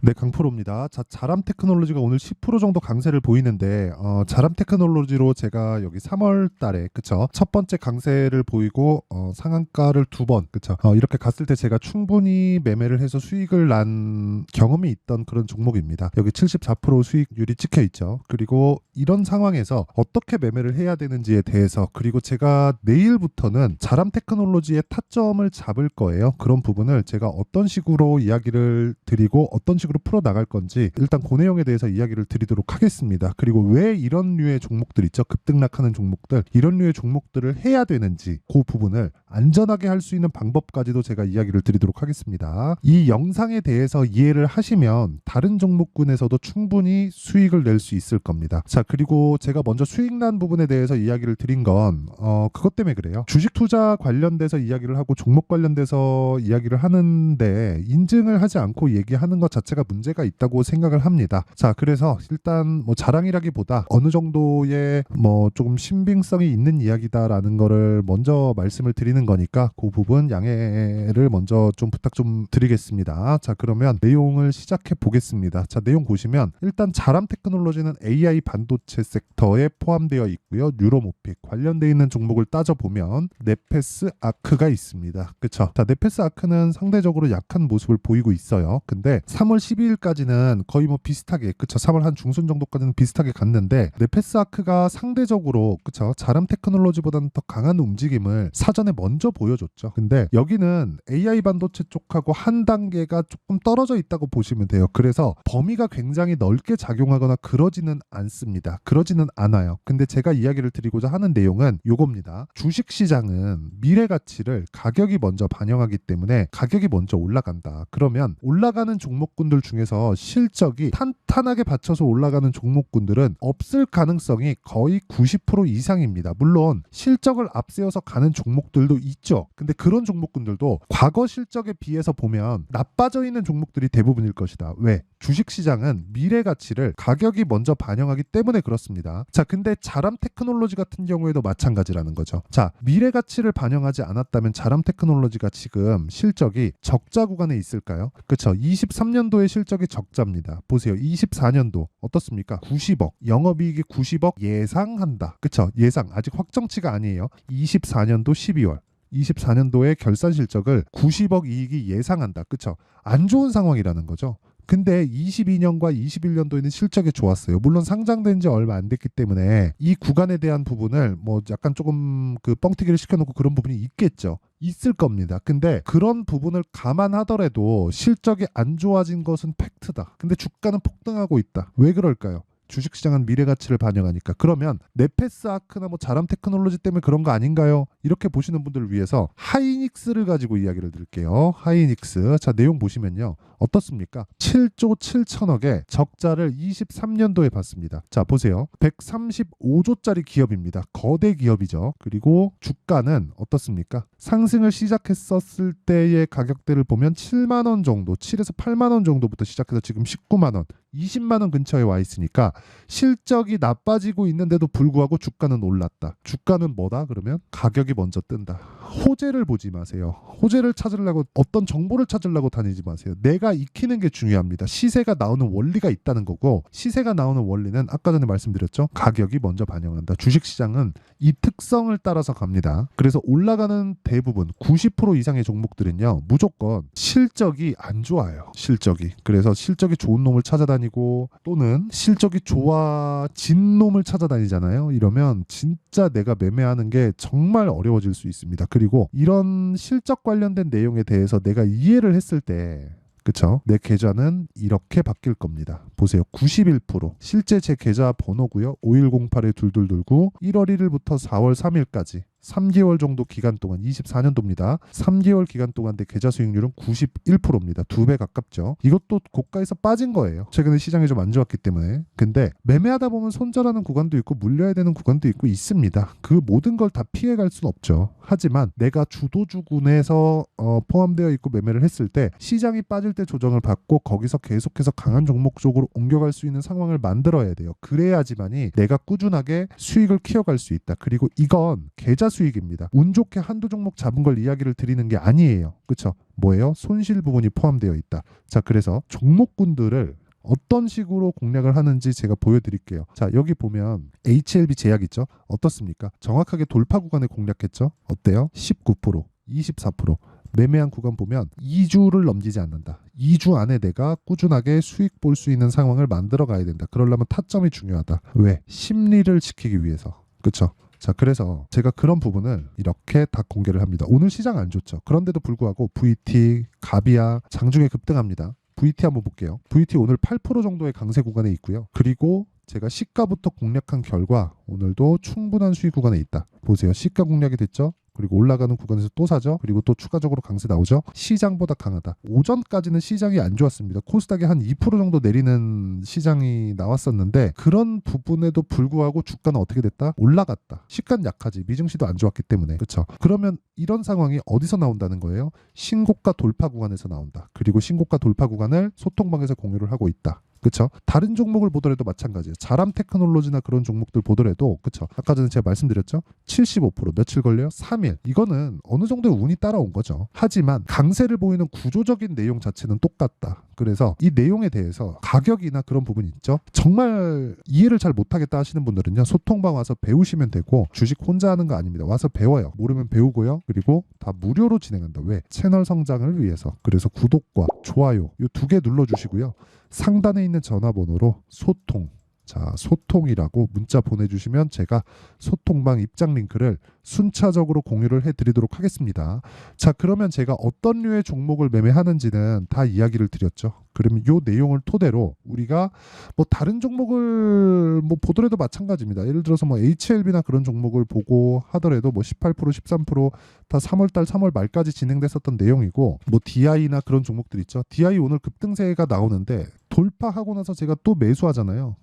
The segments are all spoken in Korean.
네, 강프로입니다. 자, 자람 테크놀로지가 오늘 10% 정도 강세를 보이는데 자람 테크놀로지로 제가 여기 3월 달에 그쵸? 첫 번째 강세를 보이고 상한가를 두 번 그쵸? 이렇게 갔을 때 제가 충분히 매매를 해서 수익을 난 경험이 있던 그런 종목입니다. 여기 74% 수익률이 찍혀 있죠. 그리고 이런 상황에서 어떻게 매매를 해야 되는지에 대해서 그리고 제가 내일부터는 자람 테크놀로지의 타점을 잡을 거예요. 그런 부분을 제가 어떤 식으로 이야기를 드리고 어떤 식으로 풀어 나갈 건지 일단 그 내용에 대해서 이야기를 드리도록 하겠습니다. 그리고 왜 이런 류의 종목들 있죠? 급등락하는 종목들 이런 류의 종목들을 해야 되는지 그 부분을 안전하게 할 수 있는 방법까지도 제가 이야기를 드리도록 하겠습니다. 이 영상에 대해서 이해를 하시면 다른 종목군에서도 충분히 수익을 낼 수 있을 겁니다. 자, 그리고 제가 먼저 수익 난 부분에 대해서 이야기를 드린 건 그것 때문에 그래요. 주식 투자 관련돼서 이야기를 하고 종목 관련돼서 이야기를 하는데 인증을 하지 않고 얘기하는 것 자체가 문제가 있다고 생각을 합니다. 자, 그래서 일단 뭐 자랑이라기보다 어느 정도의 뭐 조금 신빙성이 있는 이야기다라는 거를 먼저 말씀을 드리는 거니까 그 부분 양해를 먼저 좀 부탁 좀 드리겠습니다. 자, 그러면 내용을 시작해 보겠습니다. 자, 내용 보시면 일단 자람 테크놀로지는 AI 반도체 섹터에 포함되어 있고요. 뉴로모픽 관련되어 있는 종목을 따져보면 네페스 아크가 있습니다. 그쵸? 자, 네페스 아크는 상대적으로 약한 모습을 보이고 있어요. 근데 3월 12일까지는 거의 뭐 비슷하게 그쵸? 3월 한 중순 정도까지는 비슷하게 갔는데 네페스 아크가 상대적으로 그쵸? 자람 테크놀로지보다는 더 강한 움직임을 사전에 먼저 보여줬죠. 근데 여기는 AI 반도체 쪽하고 한 단계가 조금 떨어져 있다고 보시면 돼요. 그래서 범위가 굉장히 넓게 작용하거나 그러지는 않습니다. 그러지는 않아요. 근데 제가 이야기를 드리고자 하는 내용은 요겁니다. 주식시장은 미래 가치를 가격이 먼저 반영하기 때문에 가격이 먼저 올라간다. 그러면 올라가는 종목군들 중에서 실적이 탄탄하게 받쳐서 올라가는 종목군들은 없을 가능성이 거의 90% 이상입니다. 물론 실적을 앞세워서 가는 종목들도 있죠. 근데 그런 종목군들도 과거 실적에 비해서 보면 나빠져 있는 종목들이 대부분일 것이다. 왜? 주식시장은 미래 가치를 가격이 먼저 반영하기 때문에 그렇습니다. 자, 근데 자람 테크놀로지 같은 경우에도 마찬가지라는 거죠. 자, 미래 가치를 반영하지 않았다면 자람 테크놀로지가 지금 실적이 적자 구간에 있을까요? 그렇죠. 23년도의 실적이 적자입니다. 보세요. 24년도 어떻습니까? 90억. 영업이익이 90억 예상한다. 그렇죠. 예상. 아직 확정치가 아니에요. 24년도 12월. 24년도의 결산 실적을 90억 이익이 예상한다. 그렇죠. 안 좋은 상황이라는 거죠. 근데 22년과 21년도에는 실적이 좋았어요. 물론 상장된 지 얼마 안 됐기 때문에 이 구간에 대한 부분을 뭐 약간 조금 그 뻥튀기를 시켜놓고 그런 부분이 있겠죠. 있을 겁니다. 근데 그런 부분을 감안하더라도 실적이 안 좋아진 것은 팩트다. 근데 주가는 폭등하고 있다. 왜 그럴까요? 주식시장은 미래 가치를 반영하니까. 그러면 네페스 아크나 뭐 자람 테크놀로지 때문에 그런 거 아닌가요? 이렇게 보시는 분들을 위해서 하이닉스를 가지고 이야기를 드릴게요. 하이닉스. 자, 내용 보시면요. 어떻습니까? 7조 7천억의 적자를 23년도에 봤습니다. 자, 보세요. 135조짜리 기업입니다. 거대 기업이죠. 그리고 주가는 어떻습니까? 상승을 시작했었을 때의 가격대를 보면 7만 원 정도, 7에서 8만 원 정도부터 시작해서 지금 19만 원, 20만 원 근처에 와 있으니까 실적이 나빠지고 있는데도 불구하고 주가는 올랐다. 주가는 뭐다? 그러면 가격이 먼저 뜬다. 호재를 보지 마세요. 호재를 찾으려고 어떤 정보를 찾으려고 다니지 마세요. 내가 익히는 게 중요합니다. 시세가 나오는 원리가 있다는 거고 시세가 나오는 원리는 아까 전에 말씀드렸죠. 가격이 먼저 반영한다. 주식시장은 이 특성을 따라서 갑니다. 그래서 올라가는 대부분 90% 이상의 종목들은요. 무조건 실적이 안 좋아요. 실적이. 그래서 실적이 좋은 놈을 찾아다니고 또는 실적이 좋아진 놈을 찾아다니잖아요. 이러면 진짜 내가 매매하는 게 정말 어려워질 수 있습니다. 그리고 이런 실적 관련된 내용에 대해서 내가 이해를 했을 때 그쵸? 내 계좌는 이렇게 바뀔 겁니다. 보세요. 91%. 실제 제 계좌 번호고요. 5108-2229 1월 1일부터 4월 3일까지 3개월 정도 기간 동안 24년도입니다. 3개월 기간 동안 내 계좌 수익률은 91%입니다. 2배 가깝죠. 이것도 고가에서 빠진 거예요. 최근에 시장이 좀 안 좋았기 때문에. 근데 매매하다 보면 손절하는 구간도 있고 물려야 되는 구간도 있고 있습니다. 그 모든 걸 다 피해갈 수는 없죠. 하지만 내가 주도주군에서 포함되어 있고 매매를 했을 때 시장이 빠질 때 조정을 받고 거기서 계속해서 강한 종목 쪽으로 옮겨갈 수 있는 상황을 만들어야 돼요. 그래야지만이 내가 꾸준하게 수익을 키워갈 수 있다. 그리고 이건 계좌 수익입니다. 운 좋게 한두 종목 잡은 걸 이야기를 드리는 게 아니에요. 그쵸? 뭐예요? 손실 부분이 포함되어 있다. 자, 그래서 종목군들을 어떤 식으로 공략을 하는지 제가 보여드릴게요. 자, 여기 보면 HLB 제약 있죠? 어떻습니까? 정확하게 돌파 구간에 공략했죠? 어때요? 19%, 24%. 매매한 구간 보면 2주를 넘기지 않는다. 2주 안에 내가 꾸준하게 수익 볼 수 있는 상황을 만들어 가야 된다. 그러려면 타점이 중요하다. 왜? 심리를 지키기 위해서. 그쵸? 자, 그래서 제가 그런 부분을 이렇게 다 공개를 합니다. 오늘 시장 안 좋죠. 그런데도 불구하고 VT, 가비아, 장중에 급등합니다. VT 한번 볼게요. VT 오늘 8% 정도의 강세 구간에 있고요. 그리고 제가 시가부터 공략한 결과 오늘도 충분한 수익 구간에 있다. 보세요. 시가 공략이 됐죠? 그리고 올라가는 구간에서 또 사죠. 그리고 또 추가적으로 강세 나오죠. 시장보다 강하다. 오전까지는 시장이 안 좋았습니다. 코스닥이 한 2% 정도 내리는 시장이 나왔었는데 그런 부분에도 불구하고 주가는 어떻게 됐다? 올라갔다. 시가는 약하지. 미증시도 안 좋았기 때문에. 그렇죠. 그러면 이런 상황이 어디서 나온다는 거예요? 신고가 돌파 구간에서 나온다. 그리고 신고가 돌파 구간을 소통방에서 공유를 하고 있다. 그렇죠. 다른 종목을 보더라도 마찬가지예요. 자람 테크놀로지나 그런 종목들 보더라도 그렇죠. 아까 전에 제가 말씀드렸죠. 75% 며칠 걸려요? 3일. 이거는 어느 정도의 운이 따라온 거죠. 하지만 강세를 보이는 구조적인 내용 자체는 똑같다. 그래서 이 내용에 대해서 가격이나 그런 부분이 있죠. 정말 이해를 잘 못하겠다 하시는 분들은요. 소통방 와서 배우시면 되고 주식 혼자 하는 거 아닙니다. 와서 배워요. 모르면 배우고요. 그리고 다 무료로 진행한다. 왜? 채널 성장을 위해서. 그래서 구독과 좋아요 이 두 개 눌러주시고요. 상단에 있는 전화번호로 소통, 자, 소통이라고 문자 보내주시면 제가 소통방 입장 링크를 순차적으로 공유를 해드리도록 하겠습니다. 자, 그러면 제가 어떤 류의 종목을 매매하는지는 다 이야기를 드렸죠. 그러면 이 내용을 토대로 우리가 뭐 다른 종목을 뭐 보더라도 마찬가지입니다. 예를 들어서 뭐 HLB나 그런 종목을 보고 하더라도 뭐 18%, 13%다 3월달, 3월 말까지 진행됐었던 내용이고 뭐 DI나 그런 종목들 있죠. DI 오늘 급등세가 나오는데 돌파하고 나서 제가 또 매수하잖아요.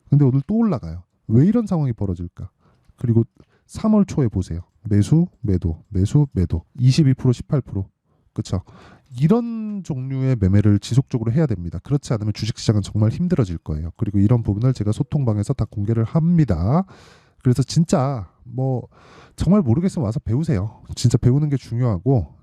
근데 오늘 또 올라가요. 왜 이런 상황이 벌어질까? 그리고 3월 초에 보세요. 매수, 매도, 매수, 매도. 22%, 18%. 그렇죠? 이런 종류의 매매를 지속적으로 해야 됩니다. 그렇지 않으면 주식시장은 정말 힘들어질 거예요. 그리고 이런 부분을 제가 소통방에서 다 공개를 합니다. 그래서 진짜 뭐 정말 모르겠으면 와서 배우세요. 진짜 배우는 게 중요하고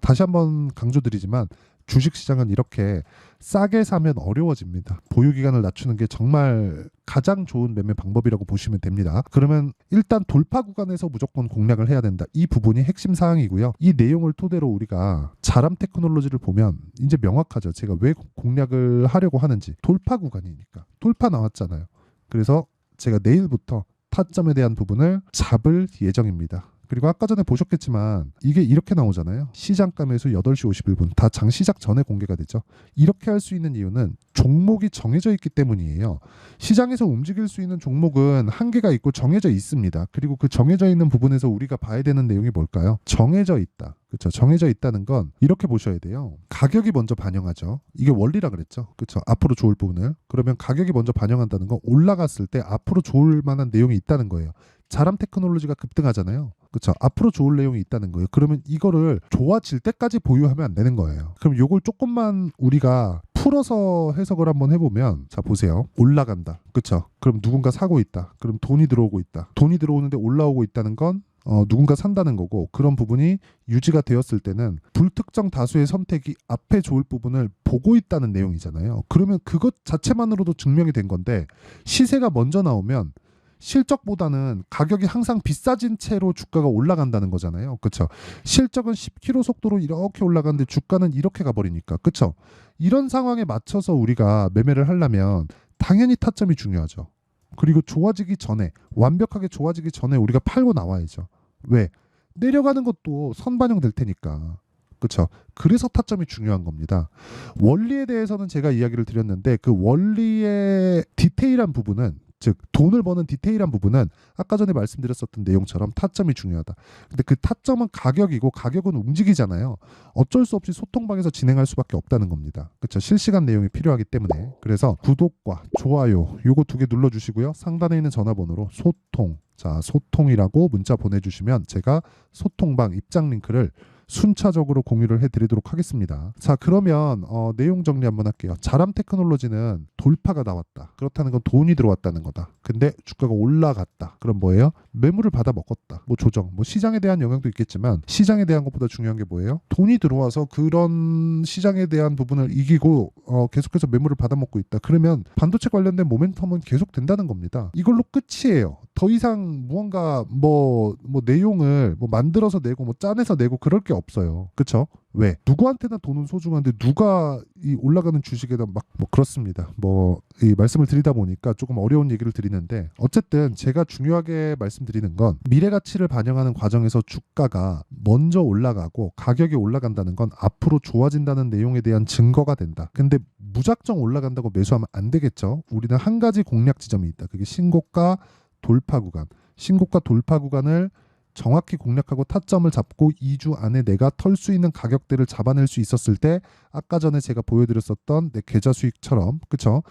다시 한번 강조드리지만 주식시장은 이렇게 싸게 사면 어려워집니다. 보유기간을 낮추는 게 정말 가장 좋은 매매 방법이라고 보시면 됩니다. 그러면 일단 돌파 구간에서 무조건 공략을 해야 된다. 이 부분이 핵심 사항이고요. 이 내용을 토대로 우리가 자람 테크놀로지를 보면 이제 명확하죠. 제가 왜 공략을 하려고 하는지. 돌파 구간이니까. 돌파 나왔잖아요. 그래서 제가 내일부터 타점에 대한 부분을 잡을 예정입니다. 그리고 아까 전에 보셨겠지만 이게 이렇게 나오잖아요. 시장가 매수 8시 51분 다 장 시작 전에 공개가 되죠. 이렇게 할 수 있는 이유는 종목이 정해져 있기 때문이에요. 시장에서 움직일 수 있는 종목은 한계가 있고 정해져 있습니다. 그리고 그 정해져 있는 부분에서 우리가 봐야 되는 내용이 뭘까요? 정해져 있다. 그렇죠. 정해져 있다는 건 이렇게 보셔야 돼요. 가격이 먼저 반영하죠. 이게 원리라 그랬죠. 그렇죠. 앞으로 좋을 부분을. 그러면 가격이 먼저 반영한다는 건 올라갔을 때 앞으로 좋을 만한 내용이 있다는 거예요. 자람 테크놀로지가 급등하잖아요. 그렇죠. 앞으로 좋을 내용이 있다는 거예요. 그러면 이거를 좋아질 때까지 보유하면 안 되는 거예요. 그럼 요걸 조금만 우리가 풀어서 해석을 한번 해보면 자 보세요. 올라간다. 그렇죠. 그럼 누군가 사고 있다. 그럼 돈이 들어오고 있다. 돈이 들어오는데 올라오고 있다는 건 누군가 산다는 거고 그런 부분이 유지가 되었을 때는 불특정 다수의 선택이 앞에 좋을 부분을 보고 있다는 내용이잖아요. 그러면 그것 자체만으로도 증명이 된 건데 시세가 먼저 나오면 실적보다는 가격이 항상 비싸진 채로 주가가 올라간다는 거잖아요. 그렇죠? 실적은 10km 속도로 이렇게 올라가는데 주가는 이렇게 가버리니까. 그렇죠? 이런 상황에 맞춰서 우리가 매매를 하려면 당연히 타점이 중요하죠. 그리고 좋아지기 전에 완벽하게 좋아지기 전에 우리가 팔고 나와야죠. 왜? 내려가는 것도 선반영될 테니까. 그렇죠. 그래서 타점이 중요한 겁니다. 원리에 대해서는 제가 이야기를 드렸는데 그 원리의 디테일한 부분은 즉 돈을 버는 디테일한 부분은 아까 전에 말씀드렸었던 내용처럼 타점이 중요하다. 근데 그 타점은 가격이고 가격은 움직이잖아요. 어쩔 수 없이 소통방에서 진행할 수밖에 없다는 겁니다. 그렇죠? 실시간 내용이 필요하기 때문에. 그래서 구독과 좋아요 요거 두 개 눌러주시고요. 상단에 있는 전화번호로 소통, 자 소통이라고 문자 보내주시면 제가 소통방 입장 링크를 순차적으로 공유를 해드리도록 하겠습니다. 자 그러면 내용 정리 한번 할게요. 자람 테크놀로지는 돌파가 나왔다. 그렇다는 건 돈이 들어왔다는 거다. 근데 주가가 올라갔다. 그럼 뭐예요? 매물을 받아 먹었다. 뭐 조정, 뭐 시장에 대한 영향도 있겠지만 시장에 대한 것보다 중요한 게 뭐예요? 돈이 들어와서 그런 시장에 대한 부분을 이기고 계속해서 매물을 받아 먹고 있다. 그러면 반도체 관련된 모멘텀은 계속 된다는 겁니다. 이걸로 끝이에요. 더 이상 무언가 뭐 내용을 뭐 만들어서 내고 뭐 짜내서 내고 그럴 게 없어요. 그쵸? 왜? 누구한테나 돈은 소중한데 누가 이 올라가는 주식에다 막 뭐 그렇습니다. 뭐 이 말씀을 드리다 보니까 조금 어려운 얘기를 드리는데 어쨌든 제가 중요하게 말씀드리는 건 미래 가치를 반영하는 과정에서 주가가 먼저 올라가고 가격이 올라간다는 건 앞으로 좋아진다는 내용에 대한 증거가 된다. 근데 무작정 올라간다고 매수하면 안 되겠죠. 우리는 한 가지 공략 지점이 있다. 그게 신고가 돌파 구간. 신고가 돌파 구간을 정확히 공략하고 타점을 잡고 2주 안에 내가 털 수 있는 가격대를 잡아낼 수 있었을 때 아까 전에 제가 보여드렸었던 내 계좌 수익처럼 그쵸?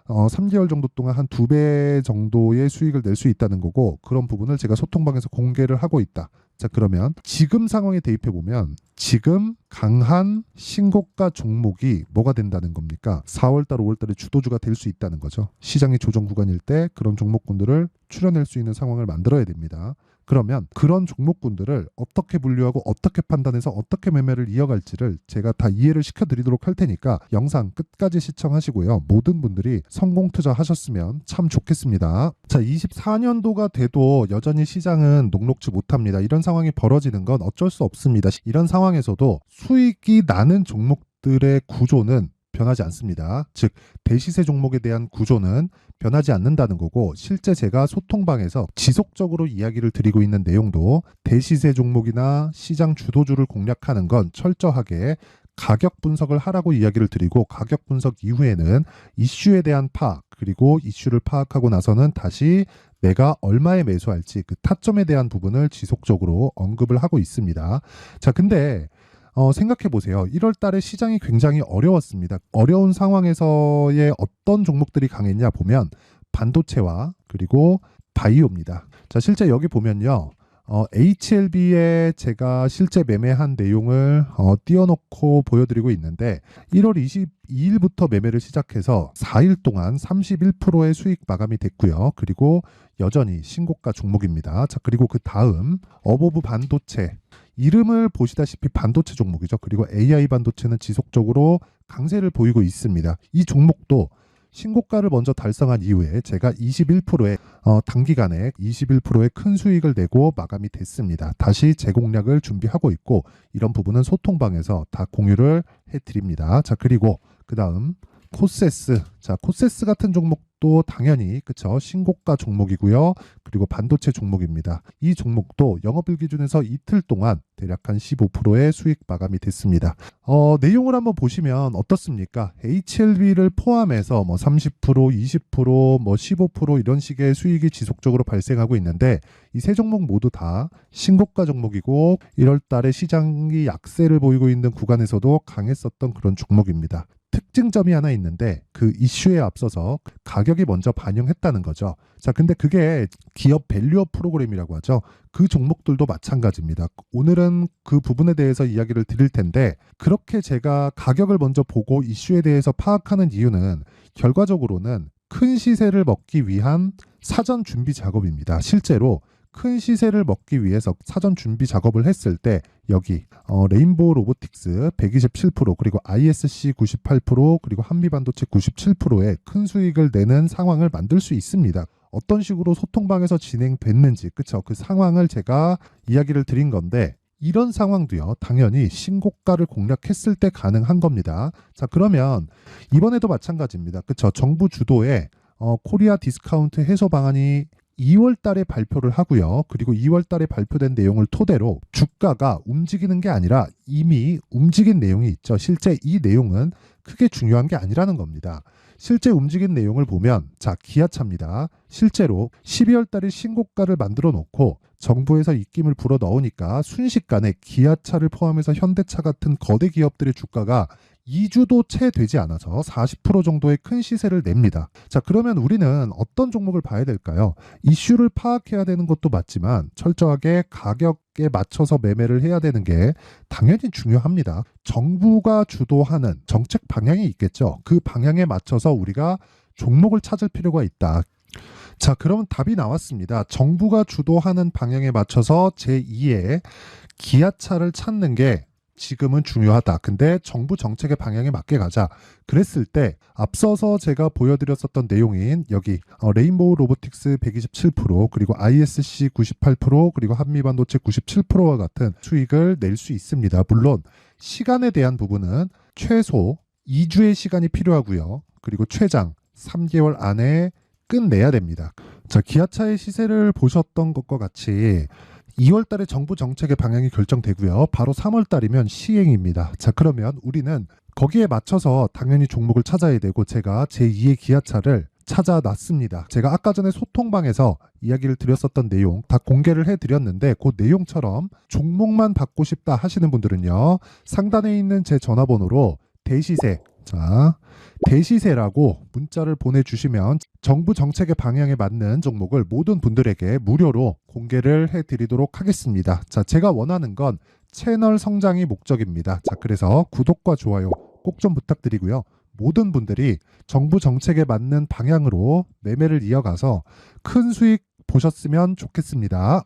3개월 정도 동안 한 2배 정도의 수익을 낼 수 있다는 거고 그런 부분을 제가 소통방에서 공개를 하고 있다. 자 그러면 지금 상황에 대입해 보면 지금 강한 신고가 종목이 뭐가 된다는 겁니까? 4월달 5월달에 주도주가 될 수 있다는 거죠. 시장이 조정 구간일 때 그런 종목군들을 추려낼 수 있는 상황을 만들어야 됩니다. 그러면 그런 종목군들을 어떻게 분류하고 어떻게 판단해서 어떻게 매매를 이어갈지를 제가 다 이해를 시켜드리도록 할 테니까 영상 끝까지 시청하시고요. 모든 분들이 성공 투자하셨으면 참 좋겠습니다. 자, 24년도가 돼도 여전히 시장은 녹록지 못합니다. 이런 상황이 벌어지는 건 어쩔 수 없습니다. 이런 상황에서도 수익이 나는 종목들의 구조는 변하지 않습니다. 즉 대시세 종목에 대한 구조는 변하지 않는다는 거고 실제 제가 소통방에서 지속적으로 이야기를 드리고 있는 내용도 대시세 종목이나 시장 주도주를 공략하는 건 철저하게 가격 분석을 하라고 이야기를 드리고 가격 분석 이후에는 이슈에 대한 파악 그리고 이슈를 파악하고 나서는 다시 내가 얼마에 매수할지 그 타점에 대한 부분을 지속적으로 언급을 하고 있습니다. 자, 근데 생각해 보세요. 1월 달에 시장이 굉장히 어려웠습니다. 어려운 상황에서의 어떤 종목들이 강했냐 보면 반도체와 그리고 바이오입니다. 자, 실제 여기 보면요. HLB에 제가 실제 매매한 내용을 띄워놓고 보여드리고 있는데 1월 22일부터 매매를 시작해서 4일 동안 31%의 수익 마감이 됐고요. 그리고 여전히 신고가 종목입니다. 자, 그리고 그 다음 어보브 반도체 이름을 보시다시피 반도체 종목이죠. 그리고 AI 반도체는 지속적으로 강세를 보이고 있습니다. 이 종목도 신고가를 먼저 달성한 이후에 제가 21%의 단기간에 21%의 큰 수익을 내고 마감이 됐습니다. 다시 재공략을 준비하고 있고 이런 부분은 소통방에서 다 공유를 해드립니다. 자, 그리고 그 다음 코세스. 자, 코세스 같은 종목도 당연히 그쵸 신고가 종목이고요. 그리고 반도체 종목입니다. 이 종목도 영업일 기준에서 이틀 동안 대략 한 15%의 수익 마감이 됐습니다. 내용을 한번 보시면 어떻습니까? HLB를 포함해서 뭐 30%, 20%, 뭐 15% 이런 식의 수익이 지속적으로 발생하고 있는데 이 세 종목 모두 다 신고가 종목이고 1월 달에 시장이 약세를 보이고 있는 구간에서도 강했었던 그런 종목입니다. 특징점이 하나 있는데 그 이슈에 앞서서 가격이 먼저 반영했다는 거죠. 자, 근데 그게 기업 밸류업 프로그램이라고 하죠. 그 종목들도 마찬가지입니다. 오늘은 그 부분에 대해서 이야기를 드릴 텐데 그렇게 제가 가격을 먼저 보고 이슈에 대해서 파악하는 이유는 결과적으로는 큰 시세를 먹기 위한 사전 준비 작업입니다. 실제로 큰 시세를 먹기 위해서 사전 준비 작업을 했을 때 여기 레인보우 로보틱스 127% 그리고 ISC 98% 그리고 한미반도체 97%의 큰 수익을 내는 상황을 만들 수 있습니다. 어떤 식으로 소통방에서 진행됐는지 그쵸? 그 상황을 제가 이야기를 드린 건데 이런 상황도요 당연히 신고가를 공략했을 때 가능한 겁니다. 자, 그러면 이번에도 마찬가지입니다. 그쵸? 정부 주도의 코리아 디스카운트 해소 방안이 2월 달에 발표를 하고요. 그리고 2월 달에 발표된 내용을 토대로 주가가 움직이는 게 아니라 이미 움직인 내용이 있죠. 실제 이 내용은 크게 중요한 게 아니라는 겁니다. 실제 움직인 내용을 보면 자, 기아차입니다. 실제로 12월 달에 신고가를 만들어 놓고 정부에서 입김을 불어 넣으니까 순식간에 기아차를 포함해서 현대차 같은 거대 기업들의 주가가 2주도 채 되지 않아서 40% 정도의 큰 시세를 냅니다. 자, 그러면 우리는 어떤 종목을 봐야 될까요? 이슈를 파악해야 되는 것도 맞지만 철저하게 가격에 맞춰서 매매를 해야 되는 게 당연히 중요합니다. 정부가 주도하는 정책 방향이 있겠죠. 그 방향에 맞춰서 우리가 종목을 찾을 필요가 있다. 자, 그럼 답이 나왔습니다. 정부가 주도하는 방향에 맞춰서 제2의 기아차를 찾는 게 지금은 중요하다. 근데 정부 정책의 방향에 맞게 가자. 그랬을 때 앞서서 제가 보여드렸었던 내용인 여기 레인보우 로보틱스 127% 그리고 ISC 98% 그리고 한미반도체 97%와 같은 수익을 낼 수 있습니다. 물론 시간에 대한 부분은 최소 2주의 시간이 필요하고요. 그리고 최장 3개월 안에 끝내야 됩니다. 자, 기아차의 시세를 보셨던 것과 같이 2월 달에 정부 정책의 방향이 결정되고요. 바로 3월 달이면 시행입니다. 자, 그러면 우리는 거기에 맞춰서 당연히 종목을 찾아야 되고 제가 제2의 기아차를 찾아놨습니다. 제가 아까 전에 소통방에서 이야기를 드렸었던 내용 다 공개를 해드렸는데 그 내용처럼 종목만 받고 싶다 하시는 분들은요. 상단에 있는 제 전화번호로 대시세, 자, 대시세라고 문자를 보내주시면 정부 정책의 방향에 맞는 종목을 모든 분들에게 무료로 공개를 해드리도록 하겠습니다. 자, 제가 원하는 건 채널 성장이 목적입니다. 자, 그래서 구독과 좋아요 꼭 좀 부탁드리고요. 모든 분들이 정부 정책에 맞는 방향으로 매매를 이어가서 큰 수익 보셨으면 좋겠습니다.